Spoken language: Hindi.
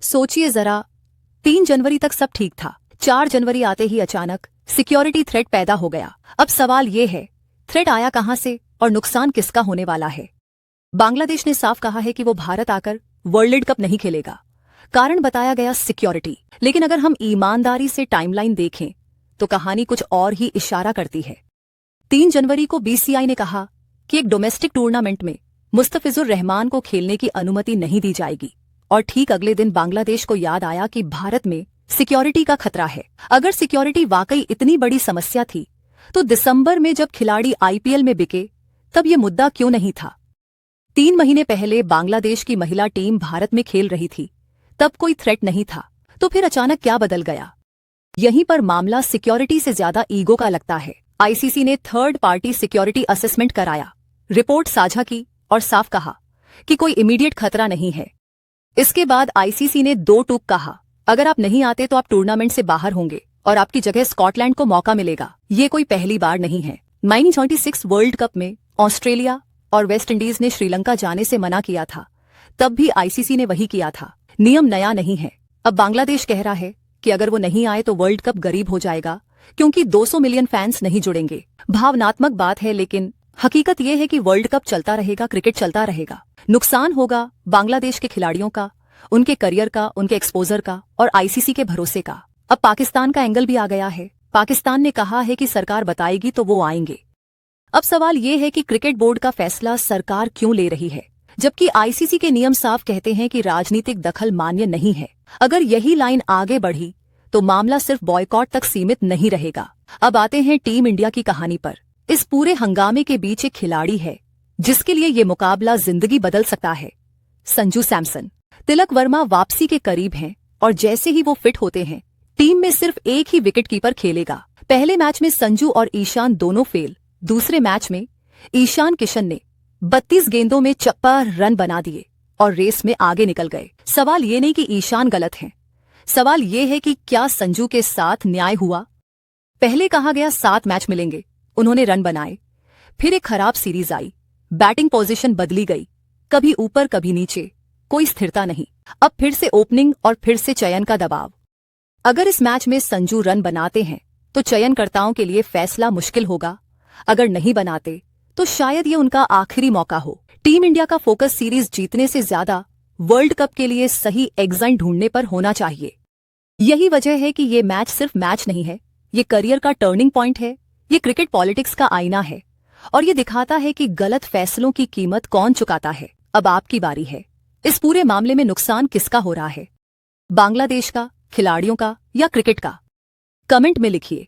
सोचिए जरा, 3 जनवरी तक सब ठीक था। 4 जनवरी आते ही अचानक सिक्योरिटी थ्रेट पैदा हो गया। अब सवाल ये है, थ्रेट आया कहां से और नुकसान किसका होने वाला है? बांग्लादेश ने साफ कहा है कि वो भारत आकर वर्ल्ड कप नहीं खेलेगा। कारण बताया गया सिक्योरिटी। लेकिन अगर हम ईमानदारी से टाइमलाइन देखें तो कहानी कुछ और ही इशारा करती है। 3 जनवरी को बीसीसीआई ने कहा कि एक डोमेस्टिक टूर्नामेंट में मुस्तफिजुर रहमान को खेलने की अनुमति नहीं दी जाएगी, और ठीक अगले दिन बांग्लादेश को याद आया कि भारत में सिक्योरिटी का खतरा है। अगर सिक्योरिटी वाकई इतनी बड़ी समस्या थी तो दिसंबर में जब खिलाड़ी आईपीएल में बिके तब ये मुद्दा क्यों नहीं था? 3 महीने पहले बांग्लादेश की महिला टीम भारत में खेल रही थी, तब कोई थ्रेट नहीं था। तो फिर अचानक क्या बदल गया? यहीं पर मामला सिक्योरिटी से ज्यादा ईगो का लगता है। आईसीसी ने थर्ड पार्टी सिक्योरिटी असेसमेंट कराया, रिपोर्ट साझा की और साफ कहा कि कोई इमीडिएट खतरा नहीं है। इसके बाद आईसीसी ने 2 टूक कहा, अगर आप नहीं आते तो आप टूर्नामेंट से बाहर होंगे और आपकी जगह स्कॉटलैंड को मौका मिलेगा। ये कोई पहली बार नहीं है। 1926 वर्ल्ड कप में ऑस्ट्रेलिया और वेस्ट इंडीज ने श्रीलंका जाने से मना किया था, तब भी आईसीसी ने वही किया था। नियम नया नहीं है। अब बांग्लादेश कह रहा है कि अगर वो नहीं आए तो वर्ल्ड कप गरीब हो जाएगा, क्योंकि 200 मिलियन फैंस नहीं जुड़ेंगे। भावनात्मक बात है, लेकिन हकीकत यह है कि वर्ल्ड कप चलता रहेगा, क्रिकेट चलता रहेगा। नुकसान होगा बांग्लादेश के खिलाड़ियों का, उनके करियर का, उनके एक्सपोजर का और आईसीसी के भरोसे का। अब पाकिस्तान का एंगल भी आ गया है। पाकिस्तान ने कहा है कि सरकार बताएगी तो वो आएंगे। अब सवाल ये है कि क्रिकेट बोर्ड का फैसला सरकार क्यों ले रही है, जबकि आईसीसी के नियम साफ कहते हैं कि राजनीतिक दखल मान्य नहीं है। अगर यही लाइन आगे बढ़ी तो मामला सिर्फ बॉयकॉट तक सीमित नहीं रहेगा। अब आते हैं टीम इंडिया की कहानी पर। इस पूरे हंगामे के बीच एक खिलाड़ी है जिसके लिए ये मुकाबला जिंदगी बदल सकता है। संजू सैमसन। तिलक वर्मा वापसी के करीब हैं और जैसे ही वो फिट होते हैं टीम में सिर्फ एक ही विकेटकीपर खेलेगा। पहले मैच में संजू और ईशान दोनों फेल। दूसरे मैच में ईशान किशन ने 32 गेंदों में 56 रन बना दिए और रेस में आगे निकल गए। सवाल ये नहीं कि ईशान गलत हैं, सवाल ये है कि क्या संजू के साथ न्याय हुआ? पहले कहा गया 7 मैच मिलेंगे, उन्होंने रन बनाए। फिर एक खराब सीरीज आई, बैटिंग पोजीशन बदली गई, कभी ऊपर कभी नीचे, कोई स्थिरता नहीं। अब फिर से ओपनिंग और फिर से चयन का दबाव। अगर इस मैच में संजू रन बनाते हैं तो चयनकर्ताओं के लिए फैसला मुश्किल होगा। अगर नहीं बनाते तो शायद ये उनका आखिरी मौका हो। टीम इंडिया का फोकस सीरीज जीतने से ज्यादा वर्ल्ड कप के लिए सही एग्जाइट ढूंढने पर होना चाहिए। यही वजह है कि ये मैच सिर्फ मैच नहीं है, ये करियर का टर्निंग पॉइंट है, ये क्रिकेट पॉलिटिक्स का आईना है और ये दिखाता है कि गलत फैसलों की कीमत कौन चुकाता है। अब आपकी बारी है। इस पूरे मामले में नुकसान किसका हो रहा है? बांग्लादेश का, खिलाड़ियों का या क्रिकेट का? कमेंट में लिखिए।